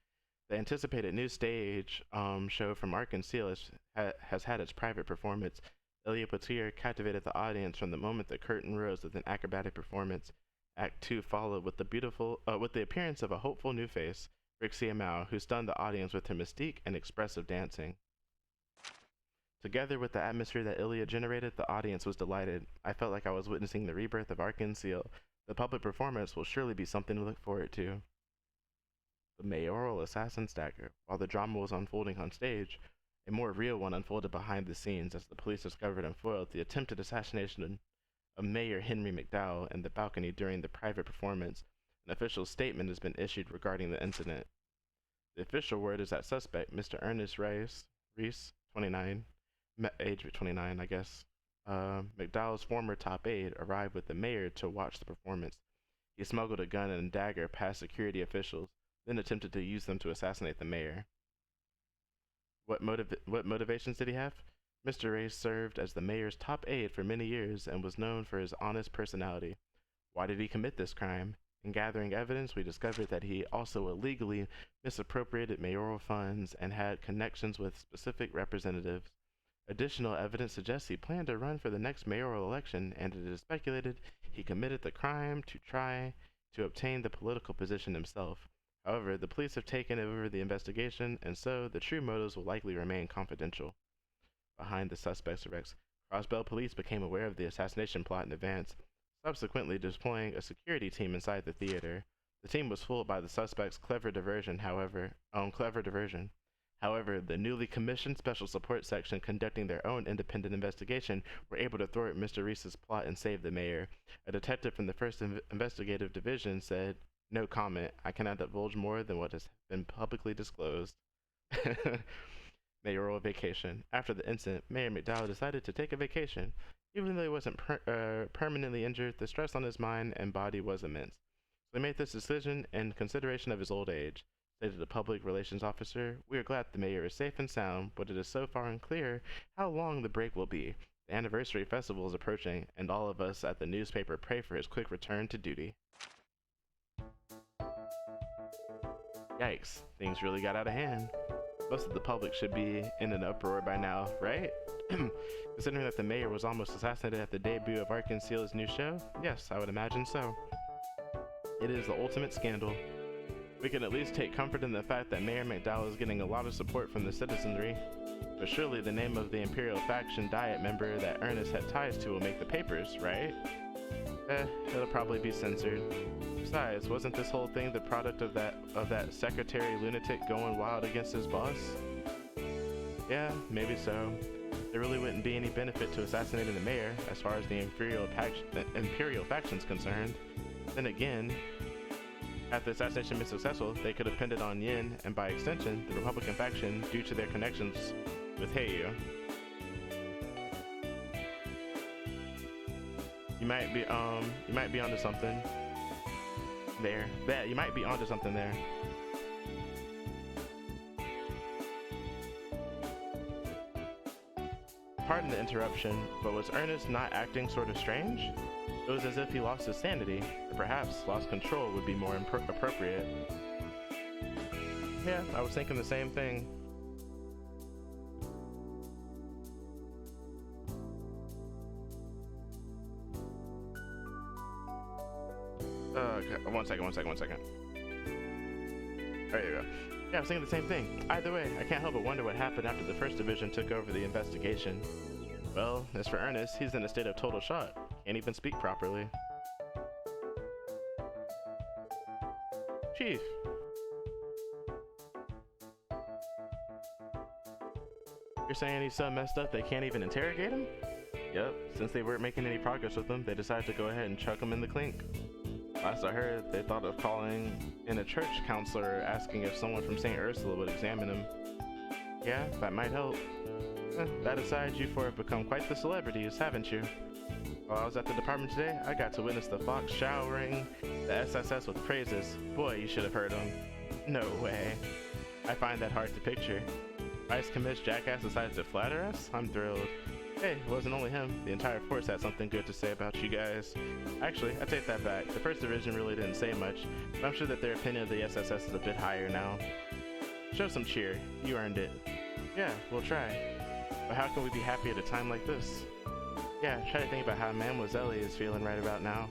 The anticipated new stage show from Arkansas has had its private performance. Ilya Potier captivated the audience from the moment the curtain rose with an acrobatic performance. Act 2 followed with the appearance of a hopeful new face, Rixia Mao, who stunned the audience with her mystique and expressive dancing. Together with the atmosphere that Ilya generated, the audience was delighted. I felt like I was witnessing the rebirth of Arkansas. The public performance will surely be something to look forward to. The mayoral assassin's dagger. While the drama was unfolding on stage, a more real one unfolded behind the scenes as the police discovered and foiled the attempted assassination of Mayor Henry McDowell in the balcony during the private performance. An official statement has been issued regarding the incident. The official word is that suspect, Mr. Ernest Reese, 29, age 29, I guess. McDowell's former top aide arrived with the mayor to watch the performance. He smuggled a gun and a dagger past security officials, then attempted to use them to assassinate the mayor. What motivations did he have? Mr. Reese served as the mayor's top aide for many years and was known for his honest personality. Why did he commit this crime? In gathering evidence, we discovered that he also illegally misappropriated mayoral funds and had connections with specific representatives. Additional evidence suggests he planned to run for the next mayoral election, and it is speculated he committed the crime to try to obtain the political position himself. However, the police have taken over the investigation, and so the true motives will likely remain confidential. Behind the suspect's arrest, Crossbell police became aware of the assassination plot in advance, subsequently deploying a security team inside the theater. The team was fooled by the suspect's clever diversion. However, the newly commissioned Special Support Section conducting their own independent investigation were able to thwart Mr. Reese's plot and save the mayor. A detective from the 1st Investigative Division said, "No comment. I cannot divulge more than what has been publicly disclosed." Mayoral vacation. After the incident, Mayor McDowell decided to take a vacation. Even though he wasn't permanently injured, the stress on his mind and body was immense. So he made this decision in consideration of his old age. Stated the public relations officer, "We are glad the mayor is safe and sound, but it is so far unclear how long the break will be. The anniversary festival is approaching, and all of us at the newspaper pray for his quick return to duty." Yikes, things really got out of hand. Most of the public should be in an uproar by now, right? Considering that the mayor was almost assassinated at the debut of Arkansas's new show? Yes, I would imagine so. It is the ultimate scandal. We can at least take comfort in the fact that Mayor McDowell is getting a lot of support from the citizenry. But surely the name of the Imperial Faction Diet member that Ernest had ties to will make the papers, right? It'll probably be censored. Besides, wasn't this whole thing the product of that secretary lunatic going wild against his boss? Yeah, maybe so. There really wouldn't be any benefit to assassinating the mayor as far as the Imperial Faction's concerned. Then again, had the assassination been successful, they could have pinned it on Yin and by extension, the Republican faction due to their connections with Heiyu. You might be onto something there. Yeah, you might be onto something there. Pardon the interruption, but was Ernest not acting sort of strange? It was as if he lost his sanity, or perhaps lost control would be more appropriate. Yeah, I was thinking the same thing. Okay, one second. There you go. Yeah, I was thinking the same thing. Either way, I can't help but wonder what happened after the 1st Division took over the investigation. Well, as for Ernest, he's in a state of total shock. Can't even speak properly. Chief. You're saying he's so messed up they can't even interrogate him? Yep, since they weren't making any progress with him, they decided to go ahead and chuck him in the clink. Last I heard, they thought of calling in a church counselor asking if someone from St. Ursula would examine him. Yeah, that might help. That aside, you four have become quite the celebrities, haven't you? While I was at the department today, I got to witness the Fox showering the SSS with praises. Boy, you should have heard him. No way. I find that hard to picture. Vice Commiss Jackass decided to flatter us? I'm thrilled. Hey, it wasn't only him. The entire force had something good to say about you guys. Actually, I take that back. The first division really didn't say much, but I'm sure that their opinion of the SSS is a bit higher now. Show some cheer. You earned it. Yeah, we'll try. But how can we be happy at a time like this? Yeah, try to think about how Mademoiselle is feeling right about now.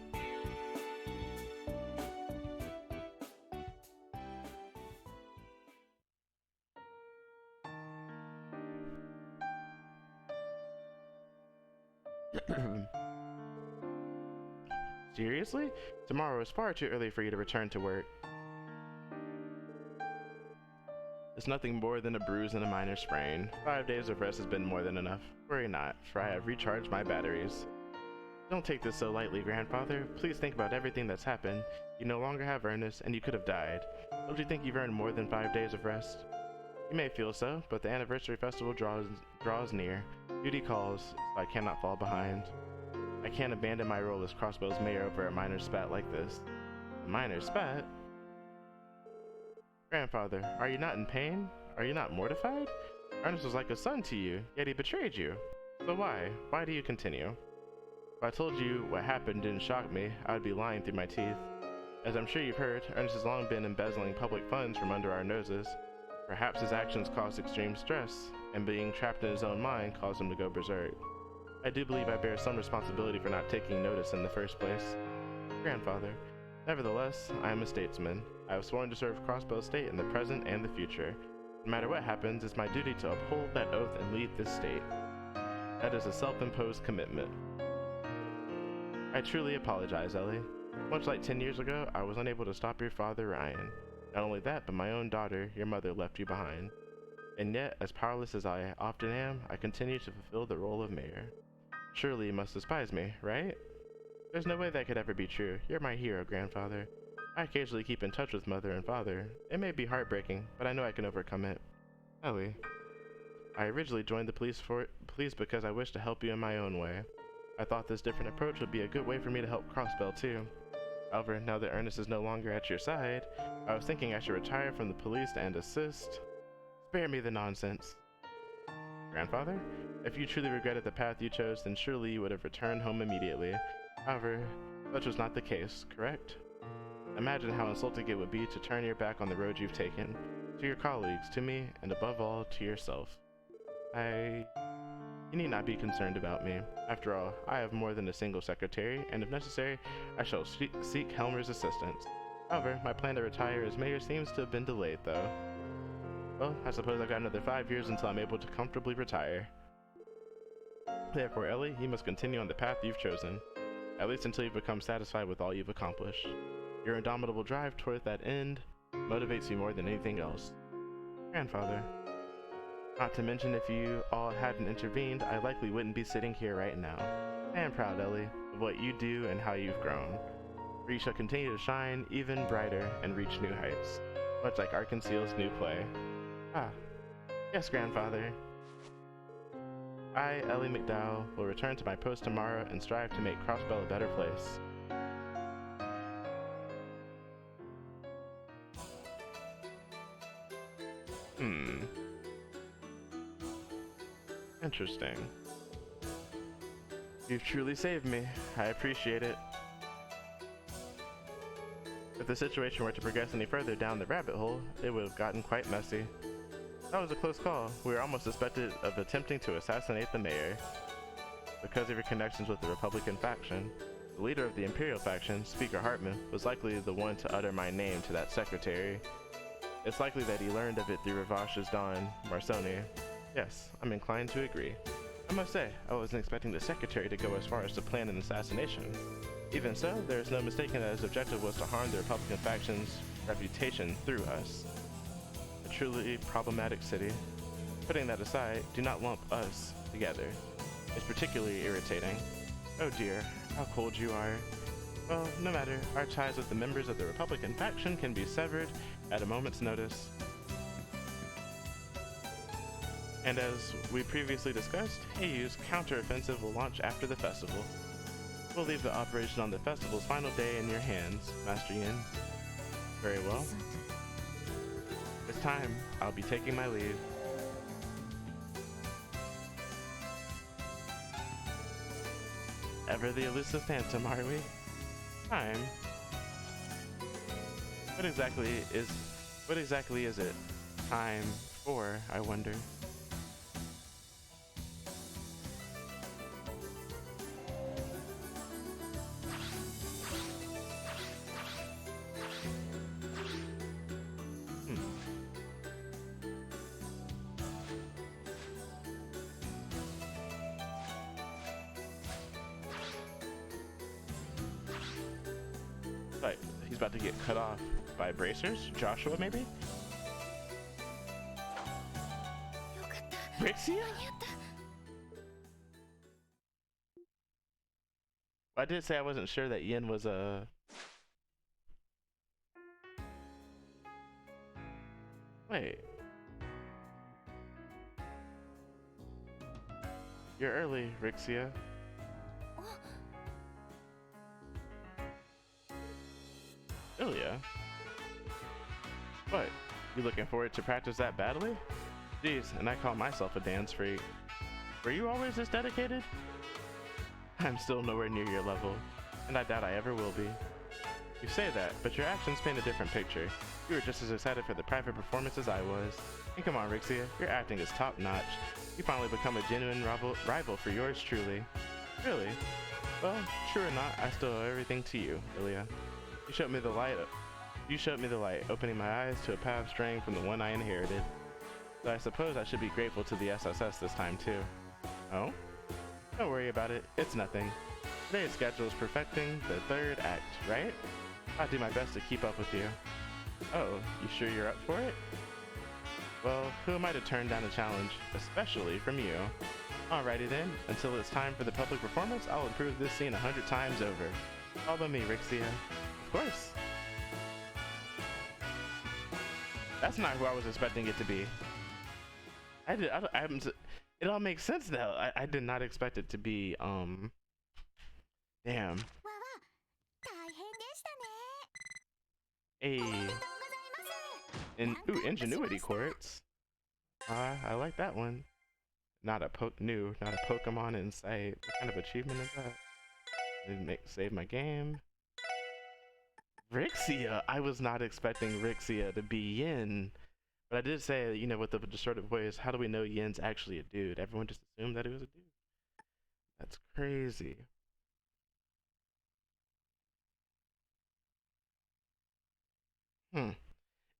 Seriously? Tomorrow is far too early for you to return to work. It's nothing more than a bruise and a minor sprain. 5 days of rest has been more than enough. Worry not, for I have recharged my batteries. Don't take this so lightly, grandfather. Please think about everything that's happened. You no longer have Ernest, and you could have died. Don't you think you've earned more than 5 days of rest? You may feel so, but the anniversary festival draws near. Duty calls, so I cannot fall behind. I can't abandon my role as Crossbow's mayor over a minor spat like this. A minor spat? Grandfather, are you not in pain? Are you not mortified? Ernest was like a son to you, yet he betrayed you. So why? Why do you continue? If I told you what happened didn't shock me, I would be lying through my teeth. As I'm sure you've heard, Ernest has long been embezzling public funds from under our noses. Perhaps his actions caused extreme stress, and being trapped in his own mind caused him to go berserk. I do believe I bear some responsibility for not taking notice in the first place. Grandfather, nevertheless, I am a statesman. I have sworn to serve Crossbow State in the present and the future. No matter what happens, it's my duty to uphold that oath and lead this state. That is a self-imposed commitment. I truly apologize, Ellie. Much like 10 years ago, I was unable to stop your father, Ryan. Not only that, but my own daughter, your mother, left you behind. And yet, as powerless as I often am, I continue to fulfill the role of mayor. Surely you must despise me, right? There's no way that could ever be true. You're my hero, grandfather. I occasionally keep in touch with mother and father. It may be heartbreaking, but I know I can overcome it. Ellie. I originally joined the police because I wished to help you in my own way. I thought this different approach would be a good way for me to help Crossbell too. However, now that Ernest is no longer at your side, I was thinking I should retire from the police and assist. Spare me the nonsense. Grandfather? If you truly regretted the path you chose, then surely you would have returned home immediately. However, such was not the case, correct? Imagine how insulting it would be to turn your back on the road you've taken, to your colleagues, to me, and above all, to yourself. You need not be concerned about me. After all, I have more than a single secretary, and if necessary, I shall seek Helmer's assistance. However, my plan to retire as mayor seems to have been delayed, though. Well, I suppose I've got another 5 years until I'm able to comfortably retire. Therefore, Ellie, you must continue on the path you've chosen, at least until you've become satisfied with all you've accomplished. Your indomitable drive toward that end motivates you more than anything else. Grandfather. Not to mention, if you all hadn't intervened, I likely wouldn't be sitting here right now. I am proud, Ellie, of what you do and how you've grown. For you shall continue to shine even brighter and reach new heights, much like Arkansas's new play. Ah, yes, Grandfather. I, Ellie McDowell, will return to my post tomorrow and strive to make Crossbell a better place. Interesting. You've truly saved me. I appreciate it. If the situation were to progress any further down the rabbit hole, it would have gotten quite messy. That was a close call. We were almost suspected of attempting to assassinate the mayor. Because of your connections with the Republican faction, the leader of the Imperial faction, Speaker Hartman, was likely the one to utter my name to that secretary. It's likely that he learned of it through Ravash's Don Marsoni. Yes, I'm inclined to agree. I must say, I wasn't expecting the secretary to go as far as to plan an assassination. Even so, there is no mistaking that his objective was to harm the Republican faction's reputation through us. A truly problematic city. Putting that aside, do not lump us together. It's particularly irritating. Oh dear, how cold you are. Well, no matter, our ties with the members of the Republican faction can be severed at a moment's notice. And as we previously discussed, Heiyu's counter-offensive will launch after the festival. We'll leave the operation on the festival's final day in your hands, Master Yin. Very well. It's time. I'll be taking my leave. Ever the elusive phantom, are we? Time. What exactly is it time for, I wonder? Like, he's about to get cut off by bracers? Joshua, maybe? Rixia? I did say I wasn't sure that Yin was a... Wait. You're early, Rixia. Ilya? What? You looking forward to practice that badly? Jeez, and I call myself a dance freak. Were you always this dedicated? I'm still nowhere near your level, and I doubt I ever will be. You say that, but your actions paint a different picture. You were just as excited for the private performance as I was. And come on, Rixia, your acting is top-notch. You finally become a genuine rival for yours truly. Really? Well, true or not, I still owe everything to you, Ilya. You showed me the light, opening my eyes to a path straying from the one I inherited. So I suppose I should be grateful to the SSS this time too. Oh? Don't worry about it, it's nothing. Today's schedule is perfecting the third act, right? I'll do my best to keep up with you. Oh, you sure you're up for it? Well, who am I to turn down a challenge, especially from you? Alrighty then, until it's time for the public performance, I'll improve this scene 100 times over. Follow me, Rixia. Of course. That's not who I was expecting it to be. It all makes sense now. I did not expect it to be, damn. Ingenuity quartz. I like that one. Not a Pokemon in sight. What kind of achievement is that? Save my game. Rixia! I was not expecting Rixia to be Yin. But I did say, you know, with the distorted voice, how do we know Yin's actually a dude? Everyone just assumed that he was a dude. That's crazy.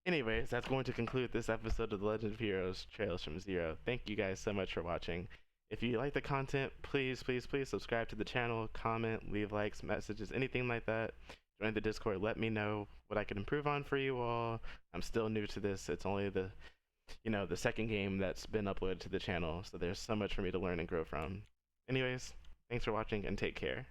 Anyways, that's going to conclude this episode of The Legend of Heroes Trails from Zero. Thank you guys so much for watching. If you like the content, please subscribe to the channel, comment, leave likes, messages, anything like that. Join the Discord, let me know what I can improve on for you all. I'm still new to this. It's only the second game that's been uploaded to the channel, so there's so much for me to learn and grow from. Anyways, thanks for watching and take care.